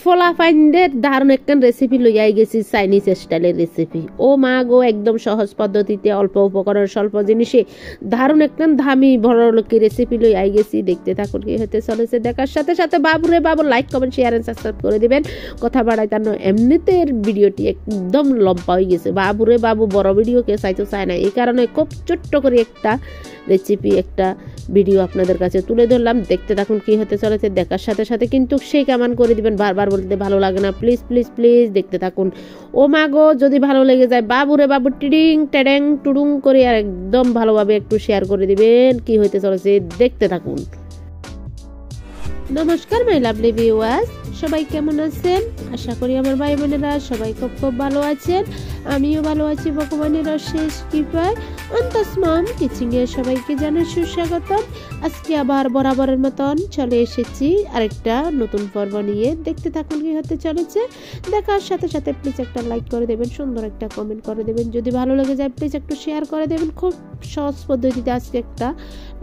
ফলাফাইন্ডের দারুণ একটা রেসিপি লইয়াই গেছি, চাইনিজ স্টাইলের রেসিপি। ও মা গো, একদম সহজ পদ্ধতিতে অল্প উপকরণ স্বল্প জিনিসে দারুণ একটা দামি বড় লোকের রেসিপি লইয়াই গেছি। দেখতে থাকুন কি হতে চলেছে। দেখার সাথে সাথে বাবুরে বাবু like comment share and subscribe করে দিবেন। কথা বাড়াই তার এমনিতে ভিডিওটি একদম লম্বা হয়ে গেছে। বাবুরে বাবু বড় ভিডিও কে চাইতে চায় না, এই কারণে খুব ছোট্ট করে একটা রেসিপি একটা ভিডিও আপনাদের কাছে তুলে ধরলাম। দেখতে থাকুন কি হতে চলেছে। দেখার সাথে সাথে কিন্তু সেই কেমন করে দিবেন, বারবার বলতে ভালো লাগে না, প্লিজ প্লিজ প্লিজ দেখতে থাকুন। ও মা গো, যদি ভালো লেগে যায় বাবুরে বাবু টিডিং টেডেং টুডুং করে আর একদম ভালোভাবে একটু শেয়ার করে দিবেন। কি হতে চলেছে দেখতে থাকুন। নমস্কার মাই লাভলি ভিউয়ার্স, সবাই কেমন আছেন? আশা করি আমার ভাই বোনেরা সবাই খুব খুব ভালো আছেন। আমিও ভালো আছি ভগবানের অশেষ কৃপায়। অন্তস মম কিচিং এ সবাইকে জানাই সুস্বাগতম। আজকে আবার বরাবরের মতন চলে এসেছি আরেকটা নতুন পর্ব নিয়ে। দেখতে থাকুন কি হতে চলেছে। দেখার সাথে সাথে প্লিজ একটা লাইক করে দেবেন, সুন্দর একটা কমেন্ট করে দেবেন। যদি ভালো লেগে যায় প্লিজ একটু শেয়ার করে দেবেন। খুব সহজ পদ্ধতিতে আজকে একটা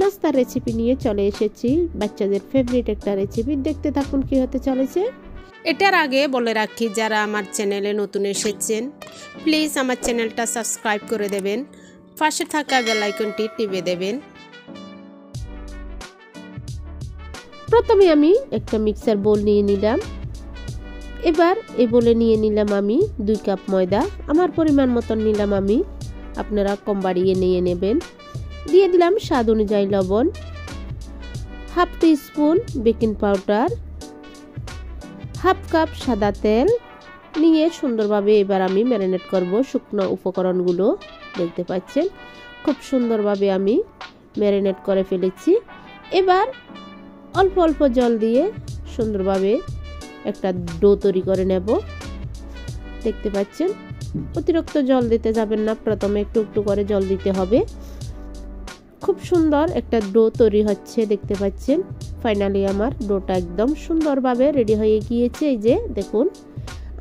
নাস্তার রেসিপি নিয়ে চলে এসেছি, বাচ্চাদের ফেভারিট একটা রেসিপি। দেখতে থাকুন কি হতে চলেছে। এটার আগে বলে রাখি, যারা আমার চ্যানেলে নতুন এসেছেন প্লিজ আমার চ্যানেলটা সাবস্ক্রাইব করে দেবেন, পাশে থাকা বেল আইকনটি টিপে দেবেন। প্রথমে আমি একটা মিক্সার বোল নিয়ে নিলাম। এবার এই বোলে নিয়ে নিলাম আমি 2 কাপ ময়দা। আমার পরিমাণ মতন নিলাম আমি, আপনারা কম বাড়িয়ে নিয়ে নেবেন। দিয়ে দিলাম স্বাদ অনুযায়ী লবণ, half teaspoon baking powder, half cup সাদা তেল নিয়ে সুন্দরভাবে এবার আমি ম্যারিনেট করব শুকনো উপকরণগুলো। দেখতে পাচ্ছেন খুব সুন্দরভাবে আমি ম্যারিনেট করে ফেলেছি। এবার অল্প অল্প জল দিয়ে সুন্দরভাবে একটা ডো তৈরি করে নেব। দেখতে পাচ্ছেন অতিরিক্ত জল দিতে যাবেন না, প্রথমে একটু একটু করে জল দিতে হবে। খুব সুন্দর একটা ডো তৈরি হচ্ছে, দেখতে পাচ্ছেন। ফাইনালি আমার ডোটা একদম সুন্দরভাবে রেডি হয়ে গিয়েছে। এই যে দেখুন,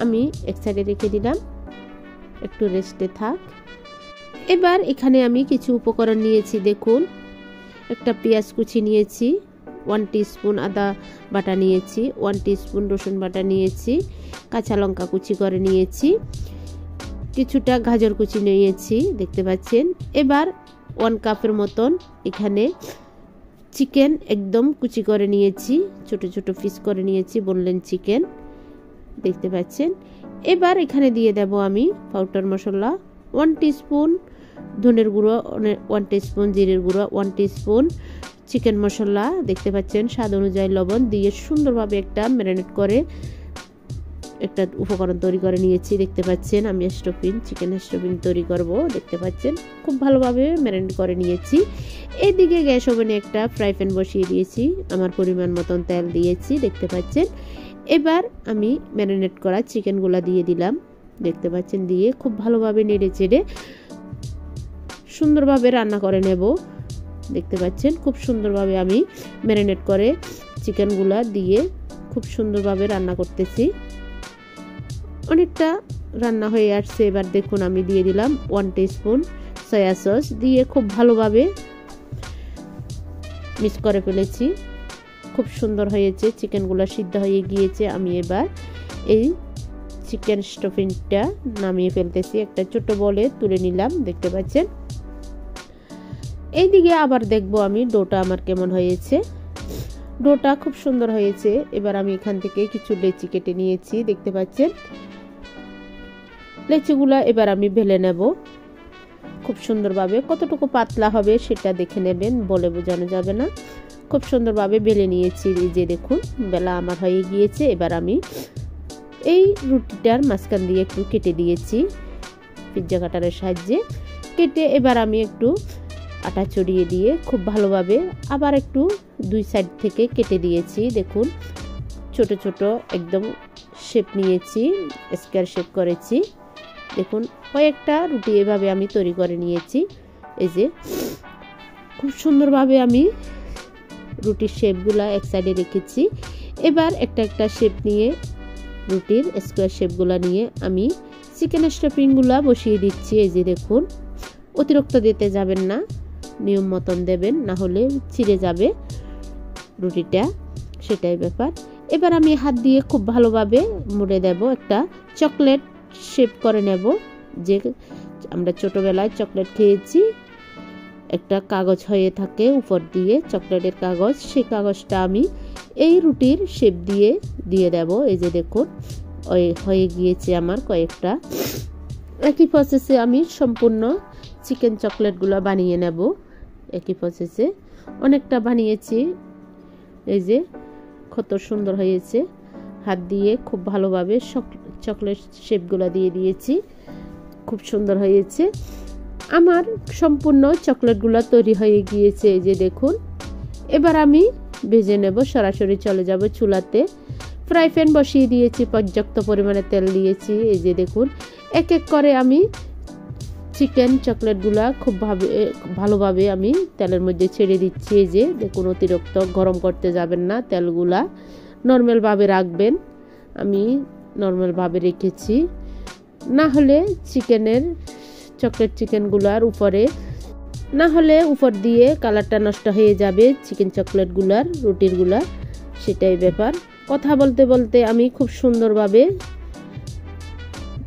আমি এক সাইডে রেখে দিলাম, একটু রেস্টে থাক। এবার এখানে আমি কিছু উপকরণ নিয়েছি। দেখুন, একটা পেঁয়াজ কুচি নিয়েছি, 1 টিস্পুন আদা বাটা নিয়েছি, 1 টিস্পুন রসুন বাটা নিয়েছি, কাঁচা লঙ্কা কুচি করে নিয়েছি, কিছুটা গাজর কুচি নিয়েছি। দেখতে পাচ্ছেন। এবার 1 কাপের মতন এখানে চিকেন একদম কুচি করে নিয়েছি, ছোট ছোট পিস করে নিয়েছি, বললেন চিকেন। দেখতে পাচ্ছেন। এবার এখানে দিয়ে দেব আমি পাউডার মশলা, 1 টিস্পুন ধনের গুঁড়ো, 1 টিস্পুন জিরের গুঁড়ো, 1 টিস্পুন চিকেন মশলা। দেখতে পাচ্ছেন স্বাদ অনুযায়ী লবণ দিয়ে সুন্দরভাবে একটা ম্যারিনেট করে একটা উপকরণ তৈরি করে নিয়েছি। দেখতে পাচ্ছেন আমি চিকেন স্টফিং তৈরি করব। দেখতে পাচ্ছেন খুব ভালোভাবে ম্যারিনেট করে নিয়েছি। এইদিকে গ্যাস ওভেনে একটা ফ্রাই প্যান বসিয়ে দিয়েছি, আমার পরিমাণ মতন তেল দিয়েছি। দেখতে পাচ্ছেন। এবার আমি ম্যারিনেট করা চিকেনগুলো দিয়ে দিলাম। দেখতে পাচ্ছেন, দিয়ে খুব ভালোভাবে নেড়ে চেড়ে সুন্দরভাবে রান্না করে নেব। দেখতে পাচ্ছেন খুব সুন্দরভাবে আমি ম্যারিনেট করে চিকেনগুলো দিয়ে খুব সুন্দরভাবে রান্না করতেছি। অনেকটা রান্না হয়ে আসছে। এবার দেখুন আমি দিয়ে দিলাম 1 টিস্পুন সয়া সস, দিয়ে খুব ভালোভাবে মিক্স করে ফেলেছি। খুব সুন্দর হয়েছে, চিকেনগুলো সিদ্ধ হয়ে গিয়েছে। আমি এবার এই চিকেন স্টফিংটা নামিয়ে ফেলতেছি, একটা ছোট বলে তুলে নিলাম। দেখতে পাচ্ছেন। এইদিকে আবার দেখবো আমি ডোটা আমার কেমন হয়েছে। ডোটা খুব সুন্দর হয়েছে। এবার আমি এখান থেকে কিছু লেচি কেটে নিয়েছি। দেখতে পাচ্ছেন। লেচিগুলা এবার আমি বেলে নেব খুব সুন্দরভাবে। কতটুকু পাতলা হবে সেটা দেখে নেবেন, বলে বোঝানো যাবে না। খুব সুন্দরভাবে বেলে নিয়েছি। যে দেখুন বেলা আমার হয়ে গিয়েছে। এবার আমি এই রুটিটার মাঝখান দিয়ে একটু কেটে দিয়েছি পিৎজা কাটারের সাহায্যে। কেটে এবার আমি একটু আটা ছড়িয়ে দিয়ে খুব ভালোভাবে আবার একটু 2 সাইড থেকে কেটে দিয়েছি। দেখুন ছোট ছোট একদম শেপ নিয়েছি, স্কয়ার শেপ করেছি। দেখুন কয়েকটা রুটি এভাবে আমি তৈরি করে নিয়েছি। এই যে খুব সুন্দরভাবে আমি রুটির শেপগুলো এক সাইডে রেখেছি। এবার একটা একটা শেপ নিয়ে রুটির স্কয়ার শেপগুলো নিয়ে আমি চিকেন স্টফিংগুলো বসিয়ে দিচ্ছি। এই যে দেখুন, অতিরিক্ত দিতে যাবেন না, নিয়ম মতন দেবেন, না হলে ছিঁড়ে যাবে রুটিটা, সেটাই ব্যাপার। এবার আমি হাত দিয়ে খুব ভালোভাবে মুড়ে দেব, একটা চকলেট শেপ করে নেব। যে আমরা ছোটবেলায় চকলেট খেয়েছি, একটা কাগজ হয়ে থাকে উপর দিয়ে চকলেটের কাগজ, সেই কাগজটা আমি এই রুটির শেপ দিয়ে দেব। এই যে দেখুন হয়ে গিয়েছে আমার কয়েকটা। একই প্রসেসে আমি সম্পূর্ণ চিকেন চকলেটগুলো বানিয়ে নেব। একই প্রসেসে অনেকটা বানিয়েছি। এই যে কত সুন্দর হয়েছে, হাত দিয়ে খুব ভালোভাবে চকলেট শেপগুলো দিয়ে দিয়েছি, খুব সুন্দর হয়েছে। আমার সম্পূর্ণ চকলেটগুলো তৈরি হয়ে গিয়েছে। এই যে দেখুন, এবার আমি ভেজে নেব। সরাসরি চলে যাব চুলাতে। ফ্রাই প্যান বসিয়ে দিয়েছি, পর্যাপ্ত পরিমাণে তেল দিয়েছি। এই যে দেখুন, এক এক করে আমি চিকেন চকলেটগুলা খুব ভালোভাবে আমি তেলের মধ্যে ছেড়ে দিচ্ছি। এই যে দেখুন, অতিরিক্ত গরম করতে যাবেন না, তেলগুলা নর্মালভাবে রাখবেন। আমি নর্মালভাবে রেখেছি, না হলে চকলেট চিকেনগুলার উপরে না হলে উপর দিয়ে কালারটা নষ্ট হয়ে যাবে চিকেন চকলেটগুলার, রুটিরগুলা, সেটাই ব্যাপার। কথা বলতে বলতে আমি খুব সুন্দরভাবে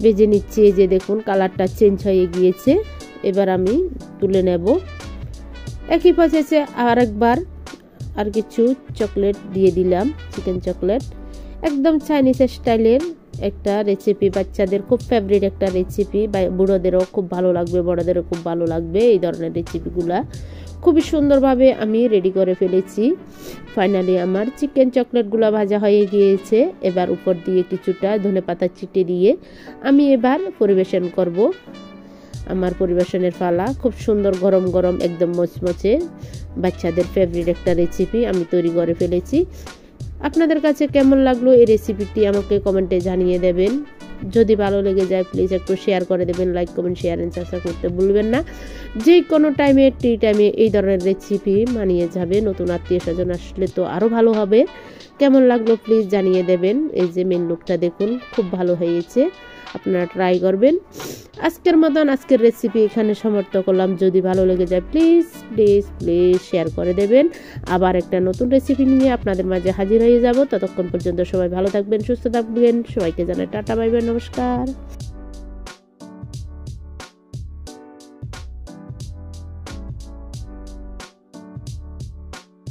ভেজে নিচ্ছি। এই যে দেখুন, কালারটা চেঞ্জ হয়ে গিয়েছে। এবার আমি তুলে নেব। একই প্রসেসে আর কিছু চকলেট দিয়ে দিলাম, চিকেন চকলেট। একদম চাইনিজ স্টাইলের একটা রেসিপি, বাচ্চাদের খুব ফেভারিট একটা রেসিপি, বুড়োদেরও খুব ভালো লাগবে, বড়োদেরও খুব ভালো লাগবে। এই ধরনের রেসিপিগুলা খুবই সুন্দরভাবে আমি রেডি করে ফেলেছি। ফাইনালি আমার চিকেন চকলেটগুলো ভাজা হয়ে গিয়েছে। এবার উপর দিয়ে কিছুটা ধনেপাতা ছিটে দিয়ে আমি এবার পরিবেশন করব। আমার পরিবেশনের পালা। খুব সুন্দর গরম গরম একদম মচমচে বাচ্চাদের ফেভারিট একটা রেসিপি আমি তৈরি করে ফেলেছি। আপনাদের কাছে কেমন লাগলো এই রেসিপিটি আমাকে কমেন্টে জানিয়ে দেবেন। যদি ভালো লেগে যায় প্লিজ একটু শেয়ার করে দেবেন। Like, comment, share and subscribe করতে ভুলবেন না। যে কোনো টাইমে টাইমে এই ধরনের রেসিপি মানিয়ে যাবে। নতুন আত্মীয় স্বজন আসলে তো আরও ভালো হবে। কেমন লাগলো প্লিজ জানিয়ে দেবেন। এই যে মেন লুকটা দেখুন, খুব ভালো হয়েছে, আপনারা ট্রাই করবেন। আজকের রেসিপি এখানে সমাপ্ত করলাম। যদি ভালো লেগে যায় প্লিজ প্লিজ প্লিজ শেয়ার করে দেবেন। আবার একটা নতুন রেসিপি নিয়ে আপনাদের মাঝে হাজির হয়ে যাব। ততক্ষণ পর্যন্ত সবাই ভালো থাকবেন, সুস্থ থাকবেন। সবাইকে জানাই টাটা, বাই বাই, নমস্কার।